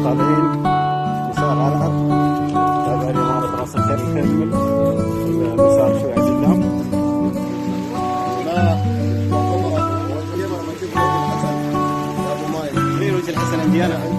طالعين مسار على الارض. تابع لإمارة راس الخير الخيمل المسار شوي قدام. لا وجه الحسن عندي انا.